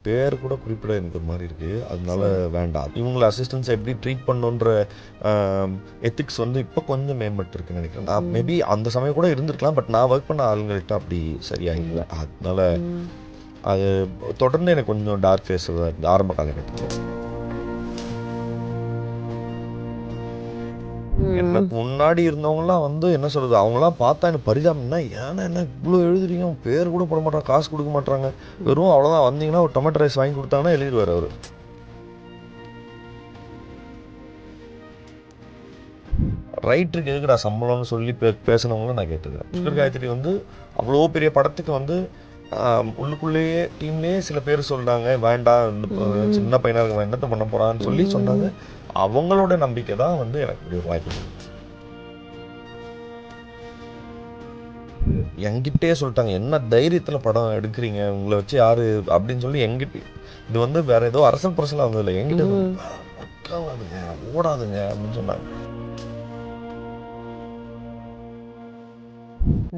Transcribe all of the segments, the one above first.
பேர் கூட குறிப்பிட எனக்கு ஒரு மாதிரி இருக்குது, அதனால வேண்டாம். இவங்களை அசிஸ்டன்ஸை எப்படி ட்ரீட் பண்ணுன்ற எத்திக்ஸ் வந்து இப்போ கொஞ்சம் மேம்பட்டுருக்குன்னு நினைக்கிறேன். நான் மேபி அந்த சமயம் கூட இருந்திருக்கலாம், பட் நான் ஒர்க் பண்ண ஆளுங்கள்கிட்ட அப்படி சரியாக இல்லை. அதனால அது தொடர்ந்து எனக்கு கொஞ்சம் டார்க் ஃபேஸ் தான் இருந்தது ஆரம்ப காலகட்டத்தில். எனக்கு முன்னாடி இருந்தவங்கலாம் வந்து என்ன சொல்கிறது, அவங்களாம் பார்த்தா எனக்கு பரிதாபம்னா, ஏன்னா என்ன இவ்வளோ எழுதுறீங்க, பேர் கூட போட மாட்டாங்க, காசு கொடுக்க மாட்டாங்க, வெறும் அவ்வளோதான் வந்தீங்கன்னா ஒரு டொமேட்டோ ரைஸ் வாங்கி கொடுத்தாங்கன்னா எழுதிடுவார் அவர். ரைட்டருக்கு எதுக்குடா சம்பளம்னு சொல்லி பேசினவங்களும் நான் கேட்டுக்கிறேன். புஷ்கர் காயத்ரி வந்து அவ்வளோ பெரிய படத்துக்கு வந்து உள்ளுக்குள்ளேயே டீம்லேயே சில பேர் சொல்கிறாங்க, வேண்டாம் சின்ன பையனாக இருக்க என்னத்தை பண்ண போகிறான்னு சொல்லி சொன்னாங்க. அவங்களோட நம்பிக்கை தான் வந்து எனக்கு இப்படி ஒரு வாய்ப்பு. என்கிட்டே சொல்லிட்டாங்க, என்ன தைரியத்தில் படம் எடுக்கிறீங்க, உங்களை வச்சு யாரு அப்படின்னு சொல்லி எங்கிட்ட. இது வந்து வேற ஏதோ அரசல் புரசலாக வந்ததில்லை, என்கிட்ட ஓடாதுங்க அப்படின்னு சொன்னாங்க.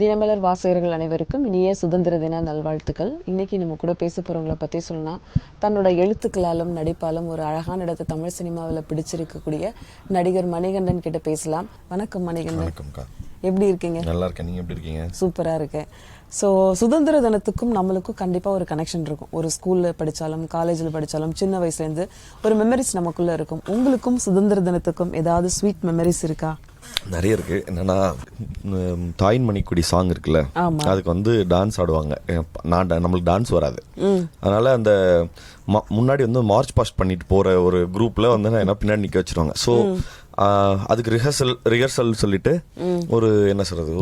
தினமலர் வாசகர்கள் அனைவருக்கும் இனிய சுதந்திர தின நல்வாழ்த்துக்கள். இன்னைக்கு நம்ம கூட பேச போறவங்களை பற்றி சொல்லணும்னா, தன்னோட எழுத்துக்களாலும் நடிப்பாலும் ஒரு அழகான இடத்தை தமிழ் சினிமாவில் பிடிச்சிருக்கக்கூடிய நடிகர் மணிகண்டன் கிட்ட பேசலாம். வணக்கம் மணிகண்டன். வணக்கம்க்கா. எப்படி இருக்கீங்க? நல்லா இருக்கேன், நீங்கள் எப்படி இருக்கீங்க? சூப்பராக இருக்கேன். ஸோ சுதந்திர தினத்துக்கும் நம்மளுக்கும் கண்டிப்பாக ஒரு கனெக்ஷன் இருக்கும். ஒரு ஸ்கூலில் படித்தாலும் காலேஜில் படித்தாலும் சின்ன வயசுலேருந்து ஒரு மெமரிஸ் நமக்குள்ளே இருக்கும். உங்களுக்கும் சுதந்திர தினத்துக்கும் ஏதாவது ஸ்வீட் மெமரிஸ் இருக்கா? நிறைய இருக்கு. என்னன்னா, தாயின் மணிக்குடி சாங் இருக்குல்ல, அதுக்கு வந்து டான்ஸ் ஆடுவாங்க. நம்மளுக்கு டான்ஸ் வராது, அதனால அந்த முன்னாடி வந்து மார்ச் பாஸ்ட் பண்ணிட்டு போற ஒரு குரூப்ல வந்து என்ன பின்னாடி நிக்க வச்சிருவாங்க. ஸோ அதுக்கு ரிஹர்சல் சொல்லிட்டு ஒரு என்ன சொல்றது,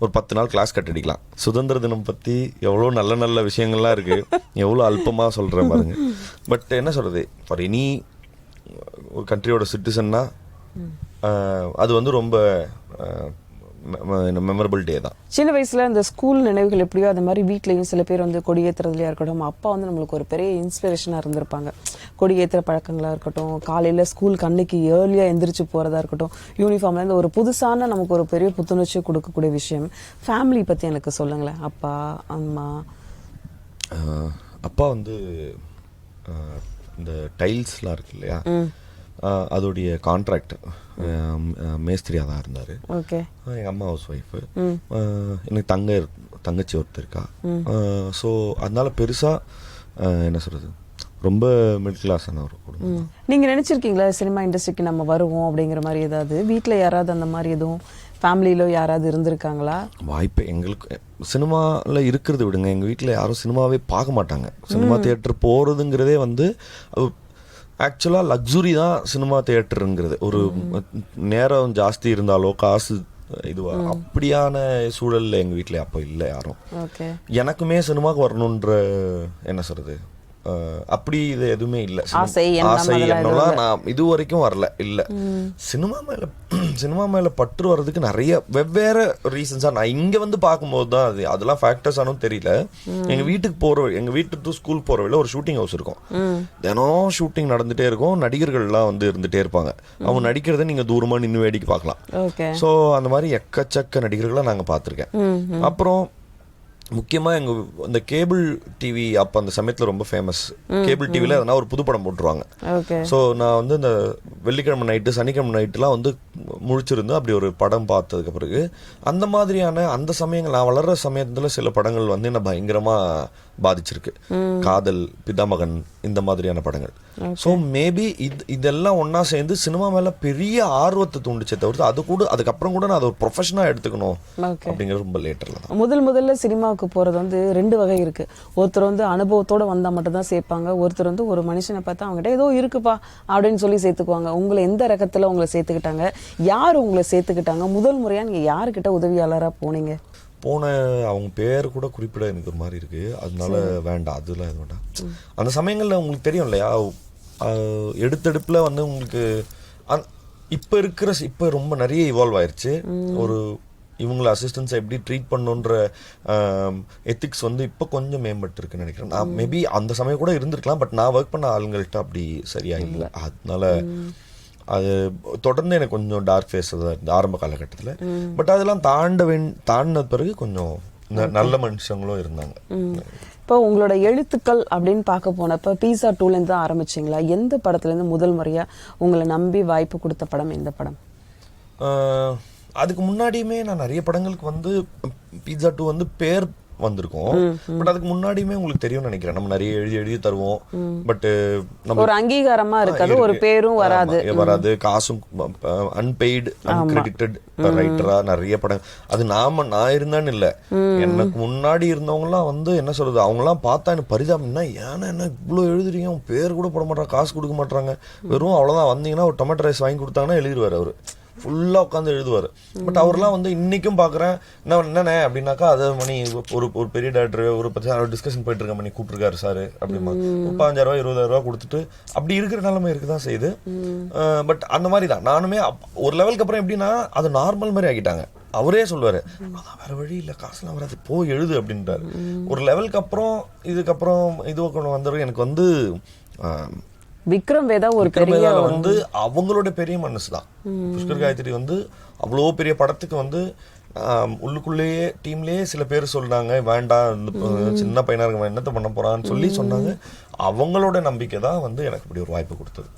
ஒரு 10 நாள் கிளாஸ் கட் அடிக்கலாம். சுதந்திர தினம் பற்றி எவ்வளோ நல்ல நல்ல விஷயங்கள்லாம் இருக்குது, எவ்வளோ அல்பமாக சொல்கிறேன் பாருங்க. பட் என்ன சொல்கிறது, ஃபார் எனி ஒரு கண்ட்ரியோட சிட்டிசன்னா அது வந்து ரொம்ப மெமரபிள் டே தான். சின்ன வயசுல இந்த ஸ்கூல் நினைவுகள் எப்படியோ அது மாதிரி வீட்லயும் சில பேர் வந்து கொடியேற்றுறதுலையா இருக்கட்டும், அப்பா வந்து நம்மளுக்கு ஒரு பெரிய இன்ஸ்பிரேஷனாக இருந்திருப்பாங்க. கொடியேற்றுற பழக்கங்களாக இருக்கட்டும், காலையில் ஸ்கூலுக்கு அன்னைக்கு ஏர்லியாக எந்திரிச்சு போகிறதா இருக்கட்டும், யூனிஃபார்ம்லேருந்து ஒரு புதுசான நமக்கு ஒரு பெரிய புத்துணர்ச்சி கொடுக்கக்கூடிய விஷயம். ஃபேமிலி பற்றி எனக்கு சொல்லுங்களேன். அப்பா அம்மா. அப்பா வந்து இந்த டைல்ஸ்லாம் இருக்கு இல்லையா, அதோடைய கான்ட்ராக்ட் மேஸ்திரியாக தான் இருந்தார். ஓகே. எங்கள் அம்மா ஹவுஸ் ஒய்ஃபு. எனக்கு தங்கச்சி ஒருத்தர் இருக்கா. ஸோ அதனால பெருசாக என்ன சொல்கிறது, ரொம்ப மிடில் கிளாஸான ஒரு குடும்பம். நீங்கள் நினச்சிருக்கீங்களா சினிமா இண்டஸ்ட்ரிக்கு நம்ம வருவோம் அப்படிங்கிற மாதிரி? ஏதாவது வீட்டில் யாராவது அந்த மாதிரி எதுவும் ஃபேமிலியிலோ யாராவது இருந்திருக்காங்களா? வாய்ப்பு எங்களுக்கு சினிமாவில் இருக்கிறது விடுங்க, எங்கள் வீட்டில் யாரும் சினிமாவே பார்க்க மாட்டாங்க. சினிமா தியேட்டர் போகிறதுங்கிறதே வந்து ஆக்சுவலாக லக்ஸுரி தான். சினிமா தியேட்டருங்கிறது ஒரு நேரம் ஜாஸ்தி இருந்தாலோ காசு இதுவா அப்படியான சூழலில் எங்கள் வீட்டில் அப்போ இல்லை யாரும். எனக்குமே சினிமாவுக்கு வரணுன்ற என்ன சொல்கிறது, அப்படி இது எதுவுமே இல்லை. ஆசை என்னெல்லாம் நான் இது வரைக்கும் வரல. இல்லை, சினிமா மேல பற்று வர்றதுக்கு நிறைய வெவ்வேறு ரீசன்ஸாக நான் இங்கே வந்து பார்க்கும்போது தான் அதெல்லாம் ஃபேக்டர்ஸ் ஆனும் தெரியல. எங்கள் வீட்டு டு ஸ்கூல் போகிற வழியில் ஒரு ஷூட்டிங் ஹவுஸ் இருக்கும். தினம் ஷூட்டிங் நடந்துகிட்டே இருக்கும், நடிகர்கள்லாம் வந்து இருந்துகிட்டே இருப்பாங்க. அவங்க நடிக்கிறத நீங்கள் தூரமாக நின்று வேடிக்கை பார்க்கலாம். ஸோ அந்த மாதிரி எக்கச்சக்க நடிகர்களை நாங்கள் பார்த்துருக்கேன். அப்புறம் முக்கியமாக எங்கள் இந்த கேபிள் டிவி அப்போ அந்த சமயத்தில் ரொம்ப ஃபேமஸ். கேபிள் டிவியில் எதனா ஒரு புது படம் போட்டுருவாங்க. ஸோ நான் வந்து இந்த வெள்ளிக்கிழமை நைட்டு சனிக்கிழமை நைட்டுலாம் வந்து முழிச்சிருந்து அப்படி ஒரு படம் பார்த்ததுக்கு பிறகு அந்த மாதிரியான அந்த சமயங்கள் நான் வளர்கிற சமயத்தில் சில படங்கள் வந்து என்ன பயங்கரமாக பாதிச்சிருக்கு. காதல், பிதாமகன், இந்த மாதிரியான படங்கள். ஸோ மேபி இதெல்லாம் ஒன்றா சேர்ந்து சினிமா மேலே பெரிய ஆர்வத்தை தூண்டிச்சே தவிர்த்து அதுக்கப்புறம் கூட நான் அதை ஒரு ப்ரொஃபஷனாக எடுத்துக்கணும் அப்படிங்கிறது ரொம்ப லேட்டரில் தான். முதல்ல சினிமாவுக்கு போகிறது வந்து 2 வகை இருக்குது. ஒருத்தர் வந்து அனுபவத்தோடு வந்தால் மட்டும் தான் சேர்ப்பாங்க. ஒருத்தர் வந்து ஒரு மனுஷனை பார்த்தா அவங்ககிட்ட ஏதோ இருக்குப்பா அப்படின்னு சொல்லி சேர்த்துக்குவாங்க. உங்களை எந்த ரகத்தில் உங்களை சேர்த்துக்கிட்டாங்க? யார் உங்களை சேர்த்துக்கிட்டாங்க? முதல் முறையாக நீங்கள் யாருக்கிட்ட உதவியாளராக போனீங்க? அவங்க பேர் கூட குறிப்பிட எனக்கு ஒரு மாதிரி இருக்குது, அதனால வேண்டாம், அதெல்லாம் எதுவும் வேண்டாம். அந்த சமயங்களில் உங்களுக்கு தெரியும் இல்லையா, எடுத்தெடுப்பில் வந்து உங்களுக்கு இப்போ ரொம்ப நிறைய இவால்வ் ஆயிடுச்சு. ஒரு இவங்களை அசிஸ்டன்ஸை எப்படி ட்ரீட் பண்ணுன்ற எத்திக்ஸ் வந்து இப்போ கொஞ்சம் மேம்பட்டுருக்குன்னு நினைக்கிறேன். நான் மேபி அந்த சமயம் கூட இருந்திருக்கலாம், பட் நான் ஒர்க் பண்ண ஆளுங்கள்கிட்ட அப்படி சரியாக இல்லை. அதனால அது தொடர்ந்து எனக்கு கொஞ்சம் டார்க் ஃபேஸ் தான் இருந்தது ஆரம்ப காலகட்டத்தில். பட் அதெல்லாம் தாண்டின பிறகு கொஞ்சம் நல்ல மனுஷங்களும் இருந்தாங்க. இப்போ உங்களோட எழுத்துக்கள் அப்படின்னு பார்க்க போனப்ப பீஸா 2லேருந்து தான் ஆரம்பிச்சிங்களா? எந்த படத்துலேருந்து முதல் முறையா உங்களை நம்பி வாய்ப்பு கொடுத்த படம் எந்த படம்? அதுக்கு முன்னாடியுமே நான் நிறைய படங்களுக்கு வந்து பீட்சா 2 வந்து பேர் வந்திருக்கோம். பட் அதுக்கு முன்னாடியுமே உங்களுக்கு தெரியும்னு நினைக்கிறேன். நம்ம நிறைய எழுதி தருவோம். பட் நம்ம ஒரு அங்கீகாரமா இருக்காது, ஒரு பேரும் வராது, காசும் அன்பெய்டு அன்கிரெடிட்டட் ரைட்டரா நிறைய படம். அது நான் இருந்தான்னு இல்ல, எனக்கு முன்னாடி இருந்தவங்க எல்லாம் வந்து என்ன சொல்றது, அவங்க எல்லாம் பார்த்தா எனக்கு பரிதாபம்னா, ஏன்னா என்ன இவ்வளவு எழுதுறீங்க, அவங்க பேர் கூட போட மாட்டாங்க, காசு கொடுக்க மாட்டாங்க, வெறும் அவ்வளவுதான் வந்தீங்கன்னா ஒரு டொமேட்டோ ரைஸ் வாங்கி கொடுத்தாங்கன்னா எழுதிடுவாரு அவரு, ஃபுல்லா உட்காந்து எழுதுவாரு. பட் அவர்லாம் வந்து இன்னைக்கும் பாக்குறேன், என்னண்ணே அப்படின்னாக்கா, அதை மணி ஒரு பெரிய டேரக்டர் ஒரு டிஸ்கஷன் போயிட்டு இருக்க மணி கூப்பிட்டுருக்காரு சார் அப்படிமா 35,000 20,000 கொடுத்துட்டு அப்படி இருக்கிற நிலைமை இருக்குதான் செய்யுது. பட் அந்த மாதிரி தான் நானுமே ஒரு லெவலுக்கு அப்புறம் எப்படின்னா அது நார்மல் மாதிரி ஆகிட்டாங்க. அவரே சொல்லுவாரு, வேற வழி இல்ல, காசுலாம் வராது, போய் எழுது அப்படின்றாரு. ஒரு லெவலுக்கு அப்புறம் இதுக்கப்புறம் இது வந்துடும். எனக்கு வந்து விக்ரம் வேதா ஒரு பெரிய வந்து அவங்களோட பெரிய மனசு தான். புஷ்கர் காயத்ரி வந்து அவ்வளோ பெரிய படத்துக்கு வந்து உள்ளுக்குள்ளேயே டீம்லயே சில பேர் சொல்றாங்க, வேண்டாம் சின்ன பையனா இருக்க என்னத்த பண்ண போறான்னு சொல்லி சொன்னாங்க. அவங்களோட நம்பிக்கை தான் வந்து எனக்கு இப்படி ஒரு வாய்ப்பு கொடுத்தது.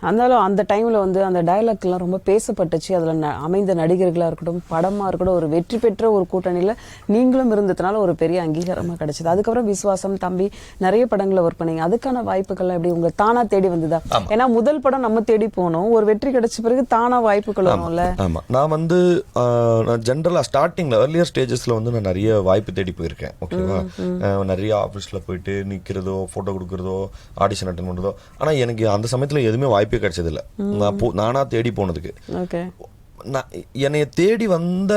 அதனாலும் அந்த டைம்ல வந்து அந்த டயலாக்லாம் ரொம்ப பேசப்பட்டுச்சு. அதுல அமைந்த நடிகர்களா இருக்கட்டும், படமா இருக்கட்டும், ஒரு வெற்றி பெற்ற ஒரு கூட்டணியில நீங்களும் இருந்ததுனால ஒரு பெரிய அங்கீகாரமா கிடைச்சது. அதுக்கப்புறம் விசுவாசம், தம்பி நிறைய படங்களை ஒர்க் பண்ணீங்க. அதுக்கான வாய்ப்புகள் எப்படி உங்களை தானா தேடி வந்ததா? ஏன்னா முதல் படம் நம்ம தேடி போனோம், ஒரு வெற்றி கிடைச்ச பிறகு தானா வாய்ப்புகள் வரும்ல. ஆமா, நான் வந்து ஜென்ரலா ஸ்டார்டிங்ல ஏர்லியர் ஸ்டேஜஸ்ல வந்து நான் நிறைய வாய்ப்பு தேடி போயிருக்கேன். ஓகேவா, நிறைய ஆபீஸ்ல போயிட்டு நிக்கிறதோ, போட்டோ கொடுக்கறதோ, ஆடிஷன் அட்டென்ட் பண்றதோ. ஆனா எனக்கு அந்த சமயத்துல எதுவுமே வாய்ப்பே கிடைச்சது இல்ல. நானா தேடி போனதுக்கு என்னைய தேடி வந்த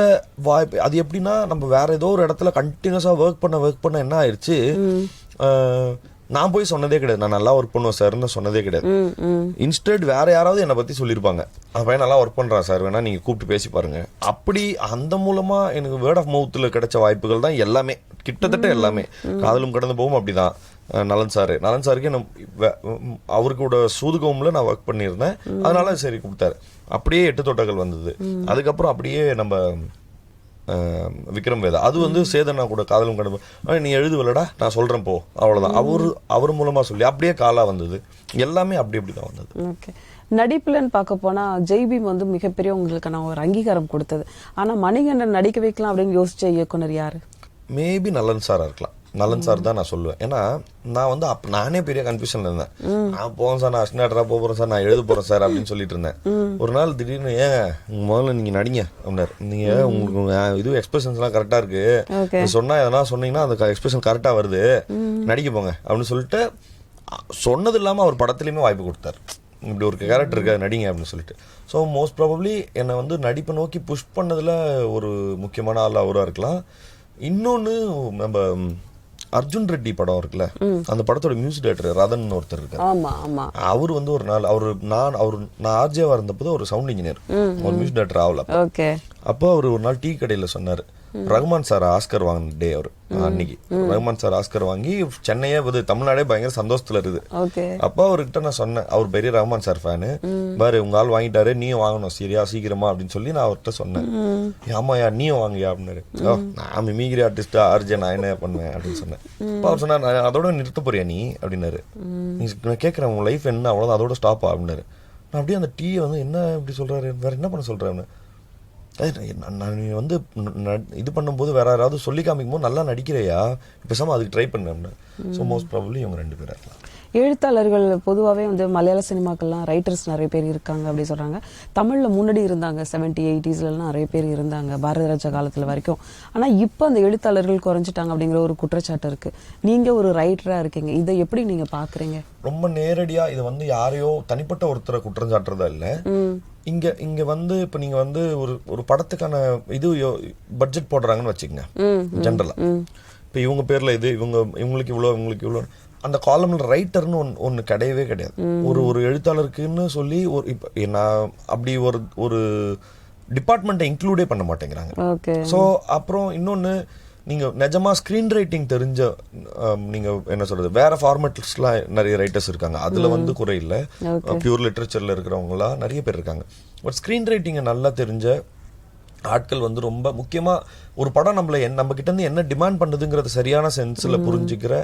வாய்ப்பு அது எப்படின்னா, நம்ம வேற ஏதோ ஒரு இடத்துல கண்டினியூஸா ஒர்க் பண்ண என்ன ஆயிடுச்சு, நான் போய் சொன்னதே கிடையாது, நான் நல்லா ஒர்க் பண்ணுவேன் சார்னு சொன்னதே கிடையாது. இன்ஸ்டெட் வேற யாராவது என்னை பத்தி சொல்லியிருப்பாங்க, அந்த பையன் நல்லா ஒர்க் பண்றான் சார், வேணா நீங்க கூப்பிட்டு பேசி பாருங்க. அப்படி அந்த மூலமா எனக்கு வேர்ட் ஆஃப் மவுத்ல கிடைச்ச வாய்ப்புகள் தான் எல்லாமே, கிட்டத்தட்ட எல்லாமே. காதலும் கடந்து போகும் அப்படிதான். நலன் சாருக்கு அவருக்கூட சூதுகோம்ல நான் ஒர்க் பண்ணியிருந்தேன், அதனால சரி கூப்பிட்டாரு. அப்படியே 8 தோட்டங்கள் வந்தது. அதுக்கப்புறம் அப்படியே நம்ம விக்ரம் வேதா, அது வந்து சேதனா கூட காதலும் கடந்து நீ எழுதுவலடா நான் சொல்றேன் போ, அவ்வளவுதான். அவர் மூலமா சொல்லி அப்படியே காலா வந்தது. எல்லாமே அப்படிதான் வந்தது. நடிப்புலன்னு பார்க்க போனா ஜெய்பீம் வந்து மிகப்பெரிய உங்களுக்கான ஒரு அங்கீகாரம் கொடுத்தது. ஆனா மணிகண்டன் நடிக்க வைக்கலாம் அப்படின்னு யோசிச்ச இயக்குனர் யாரு? மேபி நலன் சாரா இருக்கலாம். நலன் சார் தான் நான் சொல்லுவேன். ஏன்னா நான் வந்து நானே பெரிய கன்ஃபியூஷன்ல இருந்தேன். நான் போவேன் சார், நான் அஸ்னாட்டரா போறேன் சார், நான் எழுத போறேன் சார் அப்படின்னு சொல்லிட்டு இருந்தேன். ஒரு நாள் திடீர்னு, ஏங்க முதல்ல நீங்க நடிங்க அப்படின்னாரு. நீங்க உங்களுக்கு இது எக்ஸ்பிரஷன்ஸ் எல்லாம் கரெக்டா இருக்கு, சொன்னா எதனா சொன்னீங்கன்னா அந்த எக்ஸ்பிரஷன் கரெக்டா வருது, நடிக்க போங்க அப்படின்னு சொல்லிட்டு சொன்னது இல்லாம அவர் படத்துலயுமே வாய்ப்பு கொடுத்தாரு. இப்படி ஒரு கேரக்டர் இருக்கா, நடிங்க அப்படின்னு சொல்லிட்டு. ஸோ மோஸ்ட் ப்ராபப்ளி என்னை வந்து நடிப்பை நோக்கி புஷ் பண்ணதுல ஒரு முக்கியமான ஆள் அவரா இருக்கலாம். இன்னொன்னு, நம்ம அர்ஜுன் ரெட்டி படம் இருக்குல்ல, அந்த படத்தோட மியூசிக் டைரக்டர் ரதன் ஒருத்தர் இருக்காரு. அவர் வந்து ஒரு நாள் நான் ஆர்ஜேவா இருந்தப்போ ஒரு சவுண்ட் இன்ஜினியர், ஒரு மியூசிக் டைரக்டர் ஆகல. அப்போ அவர் ஒரு நாள் டீ கடையில சொன்னாரு, ரகுமான் சார் ஆஸ்கர் வாங்கின டே அவர் அன்னைக்கு. ரகுமான் சார் ஆஸ்கர் வாங்கி சென்னையே தமிழ்நாடே பயங்கர சந்தோஷத்துல இருக்குது. அப்போ அவர்கிட்ட நான் சொன்னேன், அவர் பெரிய ரகுமான் சார் ஃபேனு, பாரு உங்க ஆள் வாங்கிட்டாரு, நீயும் வாங்கணும் சரியா சீக்கிரமா அப்படின்னு சொல்லி நான் அவர்கிட்ட சொன்னேன். ஆமாயா நீயும் வாங்கியா அப்படின்னாரு. நான் மிமிகிரி ஆர்டிஸ்டா ஆர்ஜே, நான் என்ன பண்ணுவேன் அப்படின்னு சொன்னேன். அப்போ அவர் சொன்னார், நான் அதோட நிறுத்த போறியா நீ அப்படின்னாரு. நான் கேட்கறேன் உங்க லைஃப் என்ன, அவ்வளவுதான் அதோட ஸ்டாப்பா அப்படின்னாரு. நான் அப்படியே அந்த டீயை வந்து என்ன இப்படி சொல்றாரு, வேற என்ன பண்ண சொல்றேன்னு, நான் வந்து இது பண்ணும்போது வேற யாராவது சொல்லி காமிக்கும் போது நல்லா நடிக்கிறையா, பேசாம அதுக்கு ட்ரை பண்ணேன். ஸோ மோஸ்ட் ப்ராபப்லி இவங்க 2 பேரும் இருக்கலாம். எழுத்தாளர்கள் பொதுவாகவே வந்து மலையாள சினிமாக்கள்லாம் ரைட்டர்ஸ் நிறைய பேர் இருக்காங்க அப்படி சொல்றாங்க. தமிழ்ல முன்னாடி இருந்தாங்க, 70s 80s நிறைய பேர் இருந்தாங்க, பாரதி ராஜா காலத்துல வரைக்கும். ஆனா இப்போ அந்த எழுத்தாளர்கள் குறைஞ்சிட்டாங்க அப்படிங்கிற ஒரு குற்றச்சாட்டு இருக்கு. நீங்க ஒரு ரைட்டரா இருக்கீங்க, இதை எப்படி நீங்க பாக்குறீங்க? ரொம்ப நேரடியா இது வந்து யாரையோ தனிப்பட்ட ஒருத்தரை குற்றம் சாட்டுறதா இல்ல. இங்க வந்து இப்ப நீங்க வந்து ஒரு படத்துக்கான இது பட்ஜெட் போடுறாங்கன்னு வச்சுக்கோங்க. ஜென்ரலா இப்ப இவங்க பேர்ல இது, இவங்களுக்கு இவ்வளவு, அந்த காலம்ல ரைட்டர்னு ஒன்னு கிடையவே கிடையாது. ஒரு எழுத்தாளருக்குன்னு சொல்லி இப்ப நான் அப்படி ஒரு டிபார்ட்மெண்ட்டை இன்க்ளூடே பண்ண மாட்டேங்கிறாங்க. சோ அப்புறம் இன்னொன்னு, நீங்க நிஜமா ஸ்கிரீன் ரைட்டிங் தெரிஞ்ச நீங்க என்ன சொல்றது, வேற ஃபார்மேட்ஸ்லாம் நிறைய ரைட்டர்ஸ் இருக்காங்க, அதுல வந்து குறை இல்ல. பியூர் லிட்ரேச்சர்ல இருக்கிறவங்களா நிறைய பேர் இருக்காங்க. பட் ஸ்கிரீன் ரைட்டிங்கை நல்லா தெரிஞ்ச ஆட்கள் வந்து ரொம்ப முக்கியமா ஒரு படம் நம்ம கிட்ட இருந்து என்ன டிமாண்ட் பண்ணுதுங்கிறது சரியான சென்ஸ்ல புரிஞ்சுக்கிற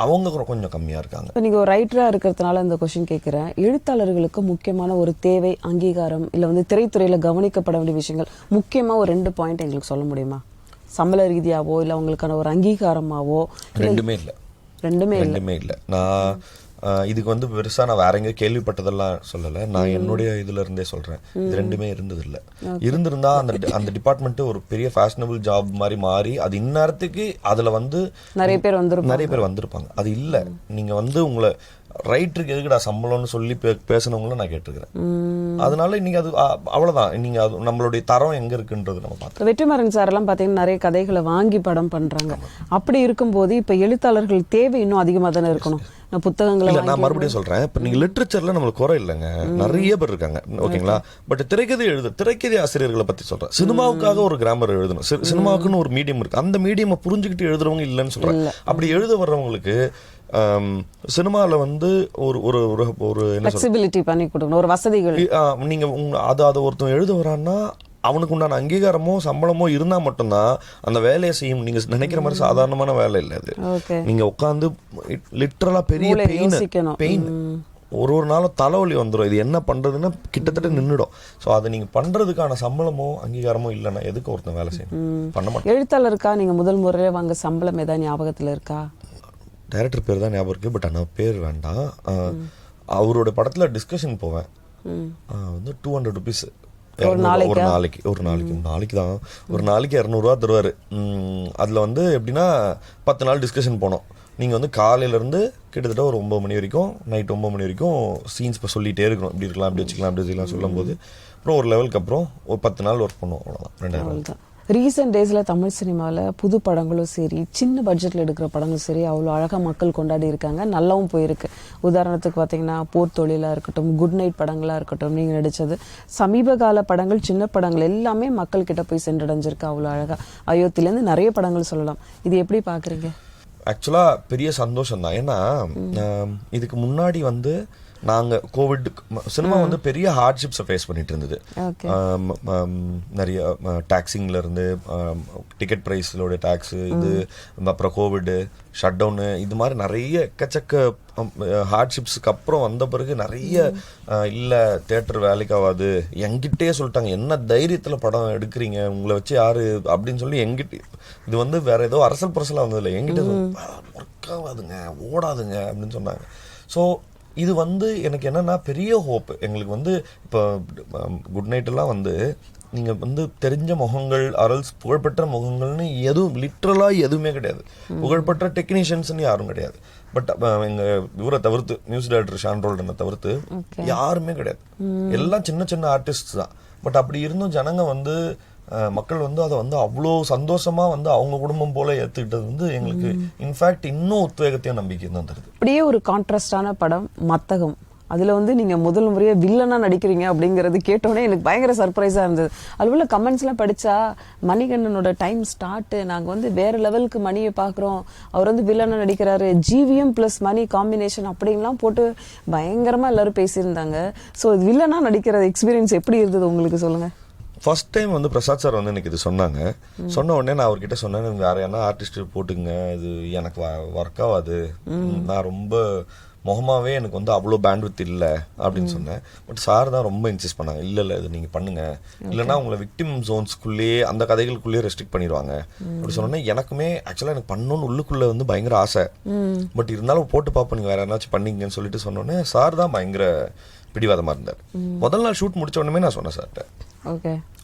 அவங்க கொஞ்சம் கம்மியா இருக்காங்க. இப்போ நீங்க ஒரு ரைட்டரா இருக்கிறதுனால இந்த கொஸ்டின் கேட்கிறேன். எழுத்தாளர்களுக்கு முக்கியமான ஒரு தேவை, அங்கீகாரம், இல்ல வந்து திரைத்துறையில கவனிக்கப்பட வேண்டிய விஷயங்கள் முக்கியமா ஒரு 2 பாயிண்ட் எங்களுக்கு சொல்ல முடியுமா? சம்பள ரீதியாவோ இல்ல அவங்களுக்கான ஒரு அங்கீகாரமாவோ? ரெண்டுமே இல்லை. நான் இதுக்கு வந்து பெருசா நான் வேற எங்க கேள்விப்பட்டதெல்லாம் சொல்லல. நான் என்னுடைய இதுல இருந்தே சொல்றேன். இது ரெண்டுமே இருந்ததில்லை. இருந்திருந்தா அந்த டிபார்ட்மெண்ட் ஒரு பெரிய ஃபேஷனபிள் ஜாப் மாதிரி மாறி அது இந்நேரத்துக்கு அதுல வந்து நிறைய பேர் வந்திருப்பாங்க. அது இல்ல. நீங்க வந்து உங்களை ரைட்டருக்கு எதுக்குடா சம்பளம்னு சொல்லி பேசினவங்கள நான் கேட்டிருக்கிறேன். அதனால இன்னைக்கு அது அவ்வளவுதான். நீங்க நம்மளுடைய தரம் எங்க இருக்குன்றது நம்ம பார்த்தோம். வெற்றிமாறன் சார் எல்லாம் பாத்தீங்கன்னா நிறைய கதைகளை வாங்கி படம் பண்றாங்க. அப்படி இருக்கும்போது இப்ப எழுத்தாளர்கள் தேவை இன்னும் அதிகமா தானே இருக்கணும். புத்தகங்களை நான் மறுபடியும் சொல்றேன். இப்ப நீங்க லிட்ரேச்சர்ல நம்மளுக்கு குறை இல்லைங்க, நிறைய பேர் இருக்காங்க, ஓகேங்களா. பட் திரைக்கதை ஆசிரியர்களை பத்தி சொல்றேன். சினிமாவுக்காக ஒரு கிராமர் எழுதணும், சினிமாவுக்குன்னு ஒரு மீடியம் இருக்கு, அந்த மீடியம் புரிஞ்சுக்கிட்டு எழுதுறவங்க இல்லைன்னு சொல்றேன். அப்படி எழுத வர்றவங்களுக்கு சினிமால வந்து ஒரு ஒரு ஒரு ஃப்ளெக்சிபிலிட்டி பண்ணி கொடுக்கணும், ஒரு வசதிகள். நீங்க அதை ஒருத்தன் எழுத வரான்னா அவனுக்கு உண்டான அங்கீகாரமோ சம்பளமோ இருந்தா மட்டும்தான் அந்த வேலையை செய்யும். நீங்க நினைக்கிற மாதிரி சாதாரணமான வேலை இல்லை அது. நீங்க உட்காந்து லிட்டரலா பெரிய பெயின் ஒரு நாளும் தலைவலி வந்துடும். இது என்ன பண்றதுன்னா கிட்டத்தட்ட நின்றுடும். ஸோ அதை நீங்க பண்றதுக்கான சம்பளமோ அங்கீகாரமோ இல்லைன்னா எதுக்கு ஒருத்தன் வேலை செய்யணும்? பண்ண மாட்டேன். எழுத்தாளருக்கா நீங்க முதல் முறையில வாங்க சம்பளம் ஏதாவது ஞாபகத்துல இருக்கா? டைரக்டர் பேர் தான் ஞாபகம் இருக்கு, பட் ஆனால் பேர் வேண்டாம். அவரோட படத்துல டிஸ்கஷன் போவேன், வந்து 200 rupees ஒரு நாளைக்கு தான். ஒரு நாளைக்கு 200 ரூபா தருவாரு. அதுல வந்து எப்படின்னா 10 நாள் டிஸ்கஷன் போனோம். நீங்க வந்து காலையில இருந்து கிட்டத்தட்ட ஒரு 9 மணி வரைக்கும், நைட் 9 மணி வரைக்கும் சீன்ஸ் இப்போ சொல்லிட்டே இருக்கணும். இப்படி இருக்கலாம், இப்படி வச்சுக்கலாம் சொல்லும் போது அப்புறம் ஒரு லெவலுக்கு அப்புறம் ஒரு 10 நாள் ஒர்க் பண்ணுவோம். அவ்வளோதான். 2000 ரீசெண்ட் டேஸில் தமிழ் சினிமாவில் புது படங்களும் சரி, சின்ன பட்ஜெட்டில் எடுக்கிற படங்களும் சரி, அவ்வளோ அழகாக மக்கள் கொண்டாடி இருக்காங்க, நல்லாவும் போயிருக்கு. உதாரணத்துக்கு பார்த்தீங்கன்னா போர் தொழிலாக இருக்கட்டும், குட் நைட் படங்களாக இருக்கட்டும், நீங்கள் நடித்தது சமீப கால படங்கள், சின்ன படங்கள் எல்லாமே மக்கள்கிட்ட போய் சென்றடைஞ்சிருக்கு அவ்வளோ அழகாக. அயோத்திலேருந்து நிறைய படங்கள் சொல்லலாம். இது எப்படி பார்க்குறீங்க? ஆக்சுவலாக பெரிய சந்தோஷம் தான். ஏன்னா இதுக்கு முன்னாடி வந்து நாங்கள் கோவிட் சினிமா வந்து பெரிய ஹார்ட்ஷிப்ஸை ஃபேஸ் பண்ணிட்டு இருந்தது. நிறைய டாக்ஸிங்ல இருந்து டிக்கெட் ப்ரைஸோட டாக்ஸு, இது அப்புறம் கோவிடு ஷட் டவுனு, இது மாதிரி நிறைய எக்கச்சக்க ஹார்ட்ஷிப்ஸுக்கு அப்புறம் வந்த பிறகு நிறைய இல்லை தேட்டர் வேலைக்கு ஆகாது எங்கிட்டே சொல்லிட்டாங்க. என்ன தைரியத்தில் படம் எடுக்கிறீங்க, உங்களை வச்சு யாரு அப்படின்னு சொல்லி எங்கிட்ட, இது வந்து வேற ஏதோ அரசல் புரசலாக வந்ததில்லை, எங்கிட்ட ஒர்க் ஆகாதுங்க, ஓடாதுங்க அப்படின்னு சொன்னாங்க. ஸோ இது வந்து எனக்கு என்னன்னா பெரிய ஹோப் எங்களுக்கு வந்து. இப்போ குட் நைட் எல்லாம் வந்து நீங்க வந்து தெரிஞ்ச முகங்கள், அரல்ஸ் புகழ்பெற்ற முகங்கள்னு எதுவும் லிட்ரலாக எதுவுமே கிடையாது. புகழ்பெற்ற டெக்னீஷியன்ஸ்னு யாரும் கிடையாது. பட் எங்க இவரை தவிர்த்து, மியூசிக் டைரக்டர் ஷான் ரோல்டனை தவிர்த்து யாருமே கிடையாது. எல்லாம் சின்ன சின்ன ஆர்டிஸ்ட் தான். பட் அப்படி இருந்தும் ஜனங்க வந்து மக்கள் வந்து அதை வந்து அவ்வளோ சந்தோஷமா வந்து அவங்க குடும்பம் போல ஏத்துக்கிட்டது வந்து எங்களுக்கு இன்ஃபேக்ட் இன்னும் உத்வேகத்தையும் நம்பிக்கையும் தான் தருது. அப்படியே ஒரு கான்ட்ராஸ்டான படம் மத்தகம். அதுல வந்து நீங்க முதல் முறையா வில்லனா நடிக்கிறீங்க அப்படிங்கறது கேட்டோடனே எனக்கு பயங்கர சர்ப்ரைஸா இருந்தது. அதுல கமெண்ட்ஸ் எல்லாம் படிச்சா மணிகண்டனோட டைம் ஸ்டார்ட், நாங்க வந்து வேற லெவலுக்கு மணியை பாக்குறோம், அவர் வந்து வில்லனா நடிக்கிறாரு, ஜிவிஎம் பிளஸ் மணி காம்பினேஷன் அப்படின்லாம் போட்டு பயங்கரமா எல்லாரும் பேசியிருந்தாங்க. ஸோ வில்லனா நடிக்கிற எக்ஸ்பீரியன்ஸ் எப்படி இருந்தது உங்களுக்கு, சொல்லுங்க. ஃபர்ஸ்ட் டைம் வந்து பிரசாத் சார் வந்து எனக்கு இது சொன்னாங்க. சொன்ன உடனே நான் அவர்கிட்ட சொன்னேன், வேற என்ன ஆர்டிஸ்ட் போட்டுங்க, இது எனக்கு ஒர்க் ஆகாது, நான் ரொம்ப முகமாவே எனக்கு வந்து அவ்வளோ பேண்ட்வித் இல்லை அப்படின்னு சொன்னேன். பட் சார் தான் ரொம்ப இன்சிஸ்ட் பண்ணாங்க, இல்லை இது நீங்கள் பண்ணுங்க, இல்லைன்னா உங்களை விக்டிம் ஜோன்ஸ்குள்ளேயே அந்த கதைகளுக்குள்ளேயே ரெஸ்ட்ரிக்ட் பண்ணிடுவாங்க அப்படி சொன்னோன்னே எனக்குமே ஆக்சுவலாக எனக்கு பண்ணணும்னு உள்ளுக்குள்ளே வந்து பயங்கர ஆசை. பட் இருந்தாலும் போட்டு பார்ப்போம், நீங்கள் வேற யாராச்சும் பண்ணிங்கன்னு சொல்லிட்டு சொன்னோன்னே சார் தான் பயங்கர பிடிவாதமாக இருந்தார். முதல் நாள் ஷூட் முடிச்ச உடனே நான் சொன்னேன் சார்கிட்ட,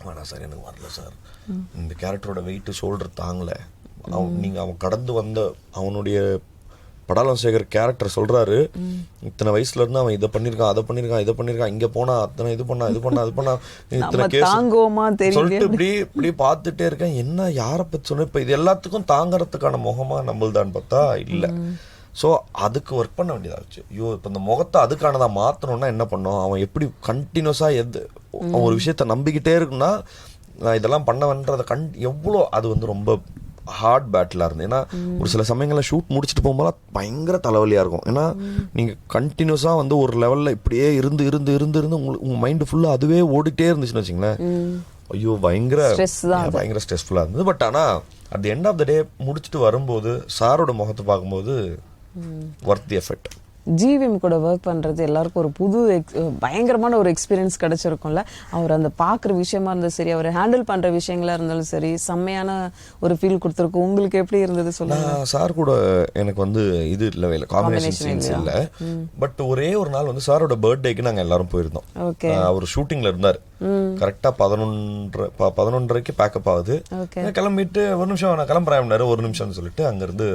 வேணாம் சார் எனக்கு வரல சார், இந்த கேரக்டரோட வெயிட் ஷோல்டர் தாங்கலை, அவன் கடந்து வந்த அவனுடைய படாலம் சேகர் கேரக்டர் சொல்றாரு, இத்தனை வயசுல இருந்து அவன் இதை பண்ணிருக்கான், அதை பண்ணிருக்கான், இதை பண்ணிருக்கான், இங்க போனா அத்தனை இது பண்ணா இத்தனை கேஸ் சொல்லிட்டு இப்படி பார்த்துட்டே இருக்கேன். என்ன யாரை பத்தி சொன்ன, இப்ப இது எல்லாத்துக்கும் தாங்கறதுக்கான முகமா நம்மள்தான் பார்த்தா இல்ல. ஸோ அதுக்கு ஒர்க் பண்ண வேண்டியதாச்சு. ஐயோ இப்போ இந்த முகத்தை அதுக்கானதா மாற்றணும்னா என்ன பண்ணோம், அவன் எப்படி கண்டினியூஸாக அவன் ஒரு விஷயத்த நம்பிக்கிட்டே இருக்குன்னா நான் இதெல்லாம் பண்ணவன்றதை எவ்வளோ அது வந்து ரொம்ப ஹார்ட் பேட்டிலாக இருந்து. ஏன்னா ஒரு சில சமயங்களில் ஷூட் முடிச்சுட்டு போகும்போது பயங்கர தலைவலியாக இருக்கும். ஏன்னா நீங்கள் கண்டினியூஸாக வந்து ஒரு லெவலில் இப்படியே இருந்து உங்களுக்கு உங்கள் மைண்டு ஃபுல்லாக அதுவே ஓடிட்டே இருந்துச்சுன்னு வச்சுங்களேன், ஐயோ பயங்கர Stress தான் அது. பயங்கர ஸ்ட்ரெஸ்ஃபுல்லாக இருந்தது. பட் ஆனால் at the end of the day முடிச்சுட்டு வரும்போது சாரோட முகத்தை பார்க்கும்போது ஒர்த் தி எஃபெக்ட். ஜிவிஎம் கூட ஒர்க் பண்றது எல்லாருக்கும் ஒரு புது பயங்கரமான ஒரு எக்ஸ்பீரியன்ஸ் கிடைச்சிருக்கும்ல. அவர் அந்த பார்க்குற விஷயமா இருந்தாலும் சரி, அவர் ஹேண்டில் பண்ற விஷயங்களா இருந்தாலும் சரி, செம்மையான ஒரு ஃபீல் கொடுத்துருக்கும். உங்களுக்கு எப்படி இருந்தது சொல்லுங்க. நான் சார் கூட எனக்கு வந்து இது இல்லவே இல்லை, காம்பினேஷன் சீன்ஸ் இல்லை. பட் ஒரே ஒரு நாள் வந்து சாரோட பர்த்டேக்கு நாங்கள் எல்லாரும் போயிருந்தோம். ஓகே. அவர் ஷூட்டிங்ல இருந்தார். கரெக்டா 11:30க்கு பேக்கப் ஆகுது. கிளம்பிட்டு ஒரு நிமிஷம் நான் கிளம்புறேன், ஒரு நிமிஷம்னு சொல்லிட்டு அங்கிருந்து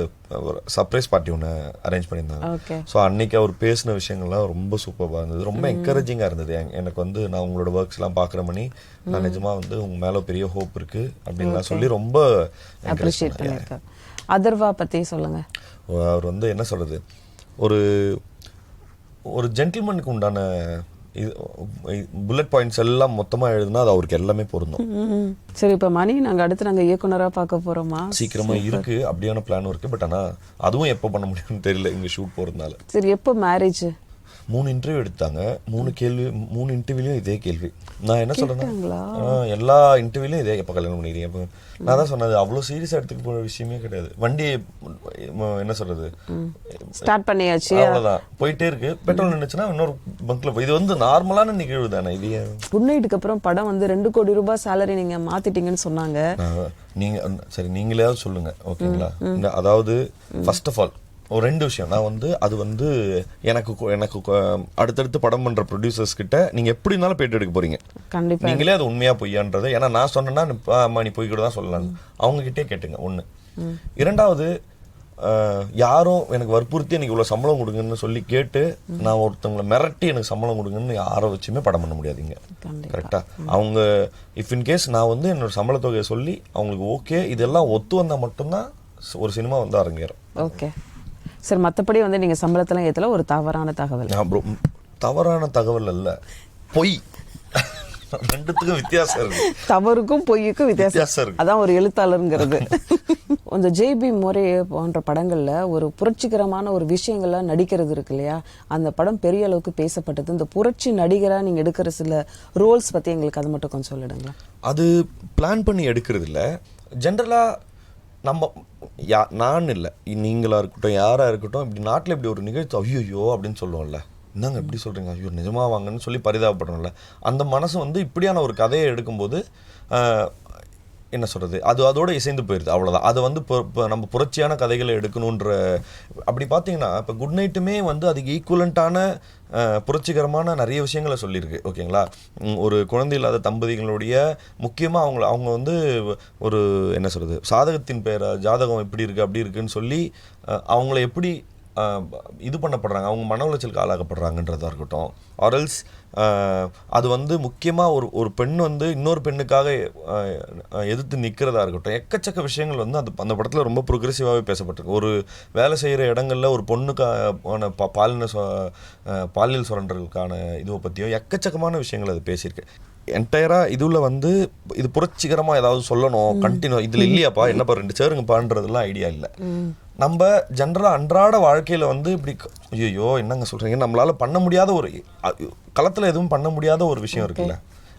சர்ப்ரைஸ் பார்ட்டி ஒன்று அரேஞ்ச் பண்ணியிருந்தாங்க. ஸோ அன்னைக்கு அவர் பேசின விஷயங்கள்லாம் ரொம்ப சூப்பராக இருந்தது, ரொம்ப என்கரேஜிங்காக இருந்தது. எனக்கு வந்து நான் உங்களோட ஒர்க்ஸ்லாம் பார்க்குற மணி நான் நிஜமா வந்து உங்க மேலே பெரிய ஹோப் இருக்கு அப்படின்லாம் சொல்லி ரொம்ப அப்ரிஷியேட் பண்ணியிருக்காரு. அதர்வா பத்தி சொல்லுங்க. அவர் வந்து என்ன சொல்றது, ஒரு ஜென்டில்மேனுக்கு உண்டான புல்லட் பாயிண்ட்ஸ் எல்லாம் மொத்தமா எழுதுனா அது அவருக்கு எல்லாமே பொருந்தும். சரி, இப்ப மணி நாங்க இயக்குனரா பார்க்க போறோமா? சீக்கிரமா இருக்கு, அப்படியான பிளானும் இருக்கு. பட் ஆனா அதுவும் எப்போ பண்ண முடியும்னு தெரியல இங்க ஷூட் போறதுனால. சரி, எப்போ மேரேஜ்? 3 இன்டர்வியூ எடுத்தாங்க. 3 இன்டர்வியூலையும் இதே கேள்வி. நான் என்ன சொல்றேன்னா, எல்லா இன்டர்வியூலையும் இதே, எப்போ கல்யாணம் பண்ணிக்கிறீங்க. நான் தான் சொன்னது, அவ்வளோ சீரியஸா எடுத்துக்க போற விஷயமே கிடையாது. வண்டி என்ன சொல்றது, ஸ்டார்ட் பண்ணியாச்சு, அவ்வளவுதான், போயிட்டே இருக்கு. பெட்ரோல் நின்னுச்சுன்னா இன்னொரு பங்க்ல போய், இது வந்து நார்மலான நிகழ்வு தானே இது. குட் நைட்டுக்கு அப்புறம் படம் வந்து 2 கோடி ரூபாய் சேலரி நீங்க மாத்திட்டீங்கன்னு சொன்னாங்க. நீங்க சரி, நீங்களே சொல்லுங்க ஓகேங்களா. அதாவது ஃபர்ஸ்ட் ஆஃப் ஆல் ஒரு 2 விஷயம். நான் வந்து அது வந்து எனக்கு அடுத்தடுத்து படம் பண்ற ப்ரொடியூசர்ஸ் கிட்ட நீங்க எப்படி இருந்தாலும் பேட்டி எடுக்க போறீங்க. கண்டிப்பா நீங்களே அது உண்மையா பொய்யான்றது, ஏன்னா நான் சொன்னேன்னா நீ பொய் கூட தான் சொல்லலாம், அவங்க கிட்டே கேட்டுங்க. 1. 2வது, யாரும் எனக்கு வற்புறுத்தி எனக்கு இவ்வளவு சம்பளம் கொடுங்கன்னு சொல்லி கேட்டு நான் ஒருத்தவங்களை மிரட்டி எனக்கு சம்பளம் கொடுங்கன்னு யாரை வச்சுமே படம் பண்ண முடியாதுங்க. கரெக்டா? அவங்க இஃப் இன் கேஸ் நான் வந்து என்னோட சம்பள தொகையை சொல்லி அவங்களுக்கு ஓகே இதெல்லாம் ஒத்து வந்தா மட்டும்தான் ஒரு சினிமா வந்து அரங்கேறும். ஓகே சார், மற்றபடி வந்து நீங்க சம்பளத்தெல்லாம் ஏத்தல, ஒரு தவறான தகவல். தவறான தகவல் அல்ல, பொய். 2த்துக்கும் வித்தியாசம் இருக்கு. தவறுக்கும் பொய்யுக்கும் வித்தியாசம் இருக்கு. அதான் ஒரு எழுத்தாளருங்கிறது. அந்த ஜேபி மோரே போன்ற படங்கள்ல ஒரு புரட்சிகரமான ஒரு விஷயங்கள்லாம் நடிக்கிறது இருக்கு இல்லையா, அந்த படம் பெரிய அளவுக்கு பேசப்பட்டது. இந்த புரட்சி நடிகரா நீங்க எடுக்கிற சில ரோல்ஸ் பத்தி எங்களுக்கு அது மட்டும் கொஞ்சம் சொல்லிடுங்களா. அது பிளான் பண்ணி எடுக்கிறது இல்லை. ஜென்ரலா நம்ம நான் இல்லை, நீங்களா இருக்கட்டும் யாரா இருக்கட்டும், இப்படி நாட்டில் இப்படி ஒரு நிகழ்ச்சி ஐயோ அப்படின்னு சொல்லுவோம்ல, என்னங்க இப்படி சொல்றீங்க, ஐயோ நிஜமா வாங்கன்னு சொல்லி பரிதாபப்படுறோம்ல, அந்த மனசு வந்து இப்படியான ஒரு கதையை எடுக்கும்போது என்ன சொல்றது, அது அதோட இசைந்து போயிருது, அவ்வளோதான். அது வந்து நம்ம புரட்சியான கதைகளை எடுக்கணுன்ற, அப்படி பார்த்தீங்கன்னா இப்போ குட் நைட்டுமே வந்து அதுக்கு ஈக்குவலண்ட்டான புரட்சிகரமான நிறைய விஷயங்களை சொல்லியிருக்கு. ஓகேங்களா? ஒரு குழந்தை இல்லாத தம்பதிகளுடைய முக்கியமாக அவங்க வந்து ஒரு என்ன சொல்றது, சாதகத்தின் பேரை ஜாதகம் எப்படி இருக்கு அப்படி இருக்குன்னு சொல்லி அவங்கள எப்படி இது பண்ணப்படுறாங்க, அவங்க மன உளைச்சலுக்கு ஆளாக்கப்படுறாங்கன்றதா இருக்கட்டும், ஆர்எல்ஸ் அது வந்து முக்கியமாக ஒரு பெண் வந்து இன்னொரு பெண்ணுக்காக எதிர்த்து நிற்கிறதா இருக்கட்டும், எக்கச்சக்க விஷயங்கள் வந்து அந்த படத்தில் ரொம்ப ப்ரோக்ரெசிவாகவே பேசப்பட்டிருக்கு. ஒரு வேலை செய்கிற இடங்களில் ஒரு பொண்ணுக்கான பாலியல் சுரண்டலுக்கான இதுவை பற்றியோ எக்கச்சக்கமான விஷயங்கள் அது பேசியிருக்கு. என்டையராக இதுல வந்து இது புரட்சிகரமாக ஏதாவது சொல்லணும் கண்டினியூ இதில் இல்லையாப்பா, என்னப்பா 2 சேருங்கப்பான்றதுலாம் ஐடியா இல்லை. நம்ம ஜென்ரலாக அன்றாட வாழ்க்கையில் வந்து இப்படி ஐயோ என்னங்க சொல்கிறீங்க, நம்மளால் பண்ண முடியாத ஒரு களத்தில் எதுவும் பண்ண முடியாத ஒரு விஷயம் இருக்குல்ல,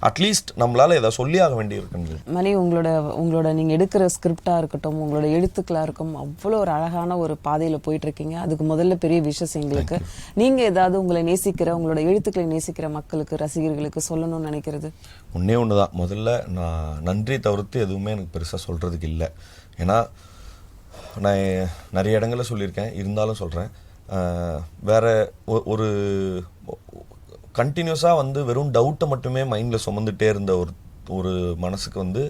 அட்லீஸ்ட் நம்மளால ஏதாவது சொல்லி ஆக வேண்டி இருக்குங்க. மணி, உங்களோட நீங்க எடுக்கிற ஸ்கிரிப்டா இருக்கட்டும், உங்களோட எழுத்துக்களா இருக்கும், அவ்வளோ ஒரு அழகான ஒரு பாதையில போயிட்டு இருக்கீங்க. அதுக்கு முதல்ல பெரிய விஷஸ் எங்களுக்கு. நீங்க ஏதாவது உங்களை நேசிக்கிற, உங்களோட எழுத்துக்களை நேசிக்கிற மக்களுக்கு, ரசிகர்களுக்கு சொல்லணும்னு நினைக்கிறது? ஒண்ணுதான், முதல்ல நான் நன்றி தவிர்த்து எதுவுமே எனக்கு பெருசாக சொல்றதுக்கு இல்லை. ஏன்னா நான் நிறைய இடங்களில் சொல்லியிருக்கேன், இருந்தாலும் சொல்கிறேன். வேற ஒரு கண்டினியூஸாக வந்து வெறும் டவுட்டை மட்டுமே மைண்டில் சுமந்துட்டே இருந்த ஒரு மனசுக்கு வந்து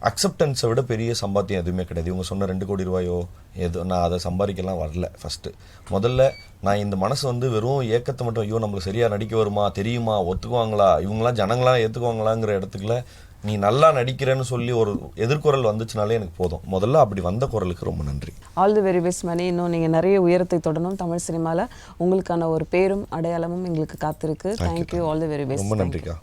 அக்செப்டன்ஸை விட பெரிய சம்பாத்தியம் எதுவுமே கிடையாது. இவங்க சொன்ன 2 கோடி ரூபாயோ ஏதோ, நான் அதை சம்பாதிக்கலாம் வரல. ஃபஸ்ட்டு முதல்ல நான் இந்த மனசு வந்து வெறும் ஏக்கத்தை மட்டும், ஐயோ நம்மளுக்கு சரியாக நடிக்க வருமா, தெரியுமா, ஒத்துக்குவாங்களா, இவங்களாம் ஜனங்களாம் ஏற்றுக்குவாங்களாங்கிற இடத்துக்குள்ள நீ நல்லா நடிக்கிறேன்னு சொல்லி ஒரு எதிர்குரல் வந்துச்சுனாலே எனக்கு போதும். முதல்ல அப்படி வந்த குரலுக்கு ரொம்ப நன்றி. ஆல் தி வெரி பெஸ்ட் மணி. இன்னும் நீங்கள் நிறைய உயரத்தை தொடரணும். தமிழ் சினிமாவில் உங்களுக்கான ஒரு பேரும் அடையாளமும் எங்களுக்கு காத்திருக்கு. Thank you. All the very best. ரொம்ப நன்றிக்கா.